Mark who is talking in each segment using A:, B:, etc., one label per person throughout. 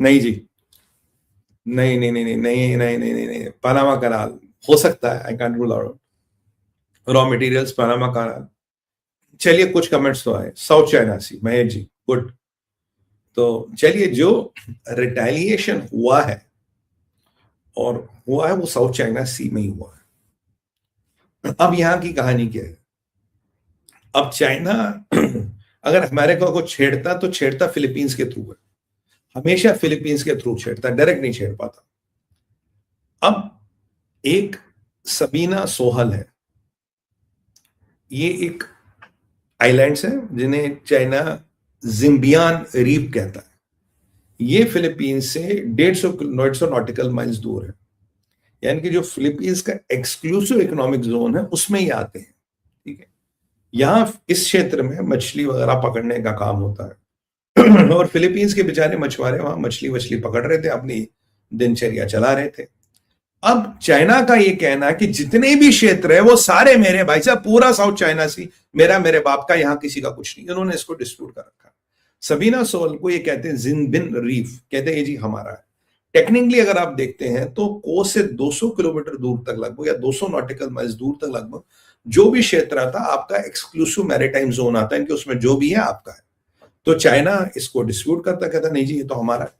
A: नहीं जी, नहीं नहीं नहीं नहीं नहीं नहीं नहीं नहीं नहीं, पनामा कनाल हो सकता है, I can't rule out raw materials, Panama canal. चलिए कुछ कमेंट्स तो आए, South China Sea, Mahesh ji good. तो चलिए, जो रिटेलिएशन हुआ है और हुआ है वो साउथ चाइना सी में ही हुआ है। अब यहां की कहानी क्या है? अब चाइना अगर अमेरिका को छेड़ता तो छेड़ता फिलीपींस के थ्रू है, हमेशा फिलीपींस के थ्रू छेड़ता, डायरेक्ट नहीं छेड़ पाता। अब एक सबीना सोहल है, ये एक आइलैंड्स है जिन्हें चाइना जिम्बियान रीफ कहता है। ये फिलीपींस से 150 नॉटिकल माइल्स दूर है, यानी कि जो फिलीपींस का एक्सक्लूसिव इकोनॉमिक जोन है उसमें ही आते हैं। ठीक है, यहां इस क्षेत्र में मछली वगैरह पकड़ने का काम होता है और फिलीपींस के बेचारे मछुआरे वहां मछली वछली पकड़ रहे थे, अपनी दिनचर्या चला रहे थे। अब चाइना का ये कहना है कि जितने भी क्षेत्र है वो सारे मेरे, भाई साहब पूरा साउथ चाइना सी मेरा, मेरे बाप का, यहां किसी का कुछ नहीं। उन्होंने इसको डिस्प्यूट कर रखा। सबीना सोल को ये कहते हैं जिनबिन रीफ, कहते हैं ये जी हमारा है। टेक्निकली अगर आप देखते हैं तो कोस्ट से 200 किलोमीटर दूर तक लगभग, या 200 नॉटिकल माइल्स दूर तक लगभग, जो भी क्षेत्र आता आपका एक्सक्लूसिव मैरीटाइम जोन आता है, इनके उसमें जो भी है आपका है। तो चाइना इसको डिस्प्यूट करता, कहता नहीं जी ये तो हमारा है।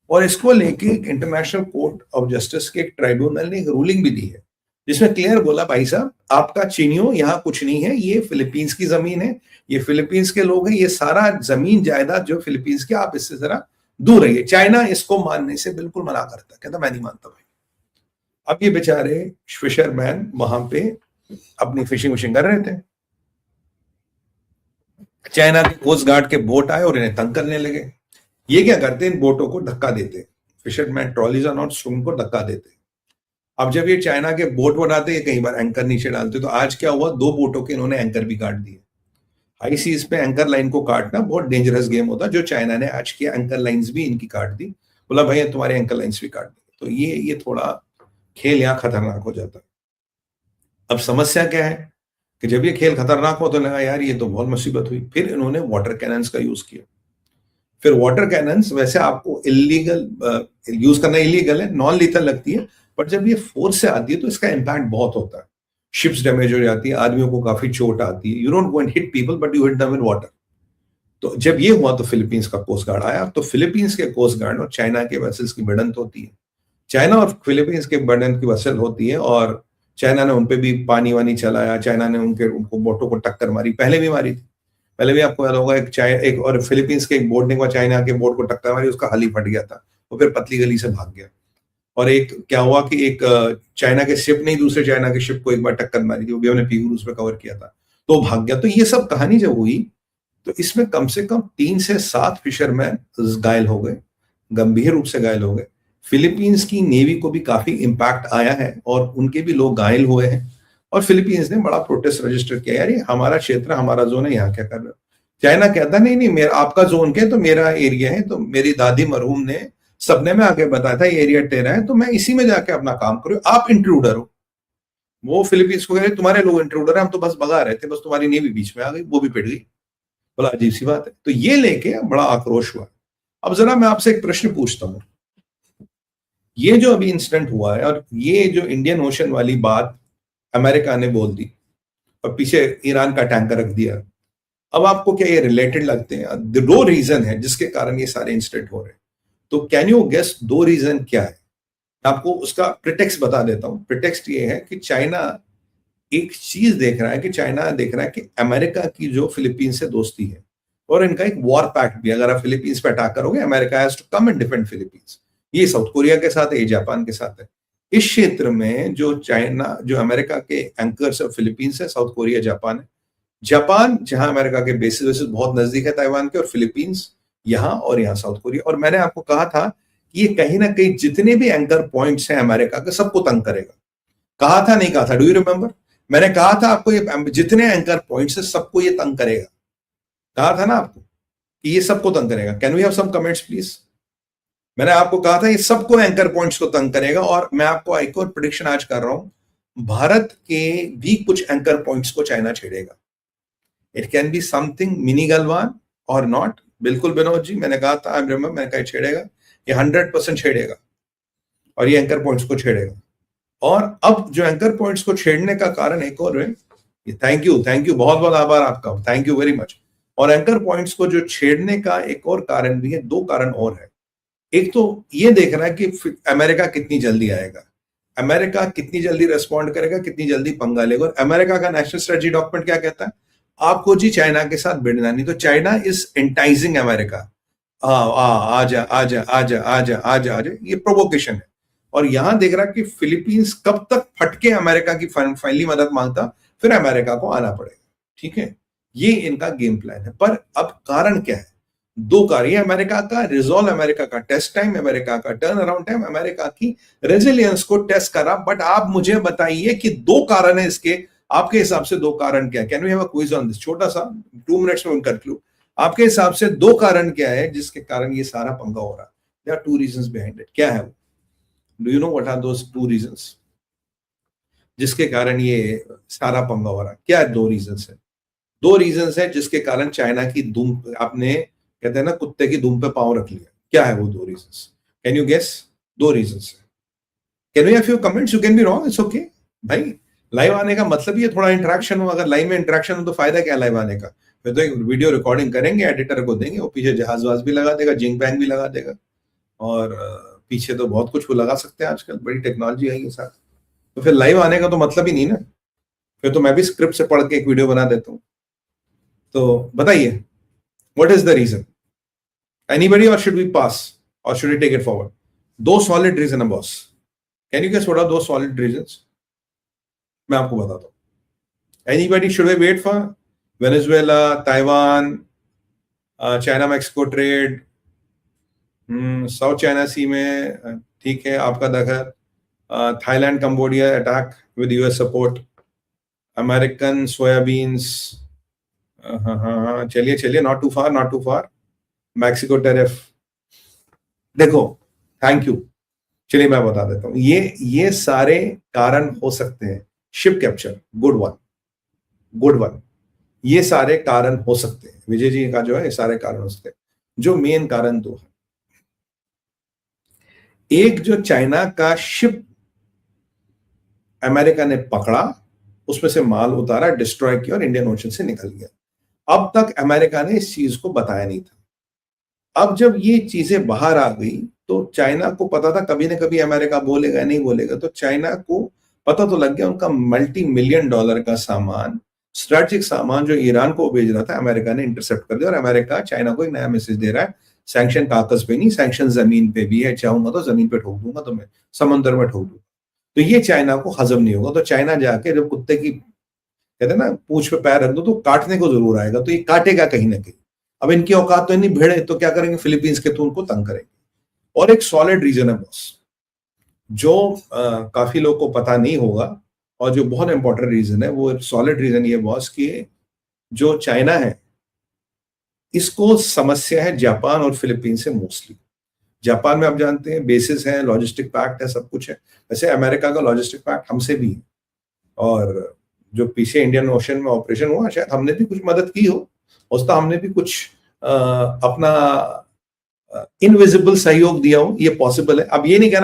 A: और इसको लेके इंटरनेशनल कोर्ट ऑफ जस्टिस के एक ट्राइब्यूनल ने एक रूलिंग भी दी है, जिसमें क्लियर बोला भाई साहब आपका चीनियों यहाँ कुछ नहीं है, ये फिलीपींस की जमीन है, ये फिलीपींस के लोग हैं, ये सारा जमीन जायदाद जो फिलीपींस की, आप इससे जरा दूर रहिए। चाइना इसको मानने से बिल्कुल मना करता, कहता मैं नहीं मानता भाई। अब ये बेचारे फिशरमैन वहां पे अपनी फिशिंग विशिंग कर रहे थे, चाइना के कोस्ट गार्ड के बोट आए और इन्हें तंग करने लगे। ये क्या करते हैं, इन बोटों को धक्का देते, फिशरमैन ट्रॉलीज और नॉट स्ट्रूम को धक्का देते। अब जब ये चाइना के बोट बनाते हैं, कई बार एंकर नीचे डालते, तो आज क्या हुआ, 2 बोटों के इन्होंने एंकर भी काट दिए। हाई सीज पे एंकर लाइन को काटना बहुत डेंजरस गेम होता, जो चाइना ने आज किया, एंकर लाइंस भी इनकी काट दी, बोला भैया तुम्हारे एंकर लाइंस भी काट दी। तो ये थोड़ा खेल यहाँ खतरनाक हो जाता है। अब समस्या क्या है कि जब ये खेल खतरनाक हो तो लगा यार ये तो बहुत मुसीबत हुई। फिर इन्होंने वाटर कैनन्स का यूज किया। फिर वाटर कैनन्स वैसे आपको इलीगल यूज करना इलीगल है, नॉन लीथल लगती है, बट जब ये फोर्स से आती है तो इसका इंपैक्ट बहुत होता है। शिप्स डैमेज हो जाती है, आदमियों को काफी चोट आती है। You don't go and hit people but you hit them in water. तो जब ये हुआ तो फिलीपींस का कोस्ट गार्ड आया। तो फिलीपींस के कोस्ट गार्ड और चाइना के वेसल्स की भिड़ंत होती है। चाइना और फिलीपींस के भिड़ंत की वेसल होती है और चाइना ने उनपे भी पानी वानी चलाया, चाइना ने उनको बोटों को टक्कर मारी, पहले भी मारी थी। पहले भी आपको याद होगा एक और फिलीपींस के एक बोट ने चाइना के बोट को टक्कर मारी, उसका हल ही फट गया था, वो फिर पतली गली से भाग गया। और एक क्या हुआ कि एक चाइना के शिप ने दूसरे चाइना के शिप को एक बार टक्कर मारी थी, वो भी हमने पीवी न्यूज में कवर किया था, तो भाग गया। तो ये सब कहानी जब हुई तो इसमें कम से कम 3 से 7 फिशरमैन घायल हो गए, गंभीर रूप से घायल हो गए। फिलीपींस की नेवी को भी काफी इंपैक्ट आया है और उनके भी लोग घायल हुए हैं। और फिलीपींस ने बड़ा प्रोटेस्ट रजिस्टर किया, यार ये हमारा क्षेत्र, हमारा जोन है, यहाँ क्या कर रहे हो। चाइना कहता नहीं नहीं मेरा आपका जोन क्या है, तो मेरा एरिया है, तो मेरी दादी मरहूम ने सबने में आके बताया था ये एरिया तेरा है, तो मैं इसी में जाके अपना काम करूँ, आप इंट्रूडर हो। वो फिलीपींस को कह रहे तुम्हारे लोग इंट्रूडर है, हम तो बस भगा रहे थे, बस तुम्हारी नेवी बीच में आ गई, वो भी पिट गई। बड़ा अजीब सी बात है। तो ये लेके बड़ा आक्रोश हुआ। अब जरा मैं आपसे एक प्रश्न पूछता हूं, ये जो अभी इंसिडेंट हुआ है और ये जो इंडियन ओशन वाली बात अमेरिका ने बोल दी और पीछे ईरान का टैंकर रख दिया, अब आपको क्या ये रिलेटेड लगते हैं? 2 रीजन है जिसके कारण ये सारे इंसिडेंट हो रहे हैं। तो कैन यू गेस 2 रीजन क्या है? आपको उसका प्रिटेक्स्ट बता देता हूं। प्रिटेक्स्ट ये है कि चाइना एक चीज देख रहा है, कि चाइना देख रहा है कि अमेरिका की जो फिलीपींस से दोस्ती है और इनका एक वॉर पैक्ट भी, अगर आप फिलीपींस पे अटैक करोगे America has to come and defend Philippines. ये साउथ कोरिया के साथ है, ये जापान के साथ है। इस क्षेत्र में जो चाइना, जो अमेरिका के एंकर्स है, फिलीपींस है, साउथ कोरिया, जापान है। जापान जहां अमेरिका के बेसिस वेसिस बहुत नजदीक है ताइवान के, और फिलीपींस यहाँ, और यहाँ साउथ कोरिया। और मैंने आपको कहा था कि ये कहीं ना कहीं जितने भी एंकर पॉइंट्स हैं अमेरिका के, सबको तंग करेगा। कहा था नहीं कहा था, डू यू रिमेंबर? मैंने कहा था आपको ये जितने एंकर पॉइंट्स है सबको ये तंग करेगा। कहा था ना आपको कि ये सबको तंग करेगा। Can we have some comments please? मैंने आपको कहा था ये सबको एंकर पॉइंट्स को तंग करेगा। और मैं आपको एक और प्रेडिक्शन आज कर रहा हूं, भारत के भी कुछ एंकर पॉइंट्स को चाइना छेड़ेगा। It can be something mini Galwan और नॉट। बिल्कुल विनोद जी, मैंने कहा था, मैंने कहा छेड़ेगा। ये 100% छेड़ेगा और ये एंकर पॉइंट्स को छेड़ेगा। और अब जो एंकर पॉइंट्स को छेड़ने का कारण एक और है, थैंक यू बहुत बहुत आभार आपका, थैंक यू वेरी मच। और एंकर पॉइंट्स को जो छेड़ने का एक और कारण भी है, दो कारण और है। एक तो ये देखना है कि अमेरिका कितनी जल्दी आएगा, अमेरिका कितनी जल्दी रेस्पॉन्ड करेगा, कितनी जल्दी पंगा लेगा। और अमेरिका का नेशनल स्ट्रेटजी डॉक्यूमेंट क्या कहता है, आपको जी चाइना के साथ भिड़ना नहीं। तो चाइना इज एंटाइजिंग अमेरिका, आजा आजा आजा आजा आजा आजा, ये प्रोवोकेशन है। और यहां देख रहा कि फिलीपींस कब तक फटके अमेरिका की फाइनली मदद मांगता, फिर अमेरिका को आना पड़ेगा। ठीक है, ये इनका गेम प्लान है। पर अब कारण क्या है, दो कार्य, अमेरिका का रिजॉल्व, अमेरिका का टेस्ट टाइम, अमेरिका का टर्न अराउंड टाइम, अमेरिका की रेजिलियंस को टेस्ट करा। बट आप मुझे बताइए कि दो कारण है इसके, आपके हिसाब से दो कारण क्या है? Can we have a quiz on this, छोटा सा 2 मिनट्स में कंक्लूड। आपके हिसाब से दो कारण क्या है जिसके कारण ये सारा पंगा हो रहा है? There are 2 reasons behind it. क्या है वो? Do you know what are those 2 reasons जिसके कारण ये सारा पंगा हो रहा है? क्या 2 रीजंस है? 2 रीजंस है जिसके कारण चाइना की धूम, आपने कहते हैं ना कुत्ते की धूम पे पांव रख लिया। क्या है वो 2 reasons? Can you guess? 2 reasons है। Can we have your comments? You can be wrong, it's okay भाई। लाइव आने का मतलब ये थोड़ा इंटरेक्शन हो। अगर लाइव में इंटरेक्शन हो तो फायदा क्या लाइव आने का? फिर तो एक वीडियो रिकॉर्डिंग करेंगे, एडिटर को देंगे, वो पीछे जहाज वाज भी लगा देगा, जिंग बैंग भी लगा देगा, और पीछे तो बहुत कुछ वो लगा सकते हैं, आजकल बड़ी टेक्नोलॉजी आई है साथ। तो फिर लाइव आने का तो मतलब ही नहीं ना, फिर तो मैं भी स्क्रिप्ट से पढ़ के एक वीडियो बना देता हूँ। तो बताइए, what is the reason? Anybody, और शुड वी पास, और should we take it forward? 2 solid reason है boss. Can you guess what are 2 solid reasons? मैं आपको बताता हूँ। Anybody, should we wait for Venezuela, Taiwan, China Mexico trade, South China Sea में, ठीक है, आपका दखल, Thailand Cambodia attack with US support, American soybeans, हाँ चलिए चलिए, not too far, Mexico tariff. देखो, थैंक यू, चलिए मैं बता देता हूँ। ये सारे कारण हो सकते हैं। शिप कैप्चर, गुड वन, ये सारे कारण हो सकते हैं। विजय जी का जो है, ये सारे कारण हो सकते हैं। जो मेन कारण 2 है, एक जो चाइना का शिप अमेरिका ने पकड़ा, उसमें से माल उतारा, डिस्ट्रॉय किया और इंडियन ओशन से निकल गया। अब तक अमेरिका ने इस चीज को बताया नहीं था। अब जब ये चीजें बाहर आ गई तो चाइना को पता था कभी ना कभी अमेरिका बोलेगा, नहीं बोलेगा। तो चाइना को पता तो लग गया, उनका $multi-million का सामान, स्ट्रेटेजिक सामान जो ईरान को भेज रहा था, अमेरिका ने इंटरसेप्ट कर दिया। और अमेरिका चाइना को एक नया मैसेज दे रहा है, सैंक्शन कागज पे नहीं, सैंक्शन जमीन पे भी है। चाहूंगा तो जमीन पे ठोक दूंगा, तुम्हें समंदर में ठोक दूंगा। तो ये चाइना को हजम नहीं होगा। तो चाइना जाके जब कुत्ते की, कहते हैं ना, पूंछ पे पैर रख दो तो काटने को जरूर आएगा। तो ये काटेगा कहीं ना कहीं। अब इनकी औकात तो नहीं भिड़े, तो क्या करेंगे, फिलीपींस के थ्रू उनको तंग करेंगे। और एक सॉलिड रीजन है बॉस, जो काफी लोगों को पता नहीं होगा, और जो बहुत इंपॉर्टेंट रीजन है, वो सॉलिड रीजन ये बॉस कि जो चाइना है, इसको समस्या है जापान और फिलीपीन से मोस्टली। जापान में आप जानते हैं बेसिस है, लॉजिस्टिक पैक्ट है, सब कुछ है। वैसे अमेरिका का लॉजिस्टिक पैक्ट हमसे भी है, और जो पीछे इंडियन ओशन में ऑपरेशन हुआ, शायद हमने भी कुछ मदद की हो, उसका हमने भी कुछ अपना इनविजिबल सहयोग दिया हो, ये पॉसिबल है। अब ये नहीं कहना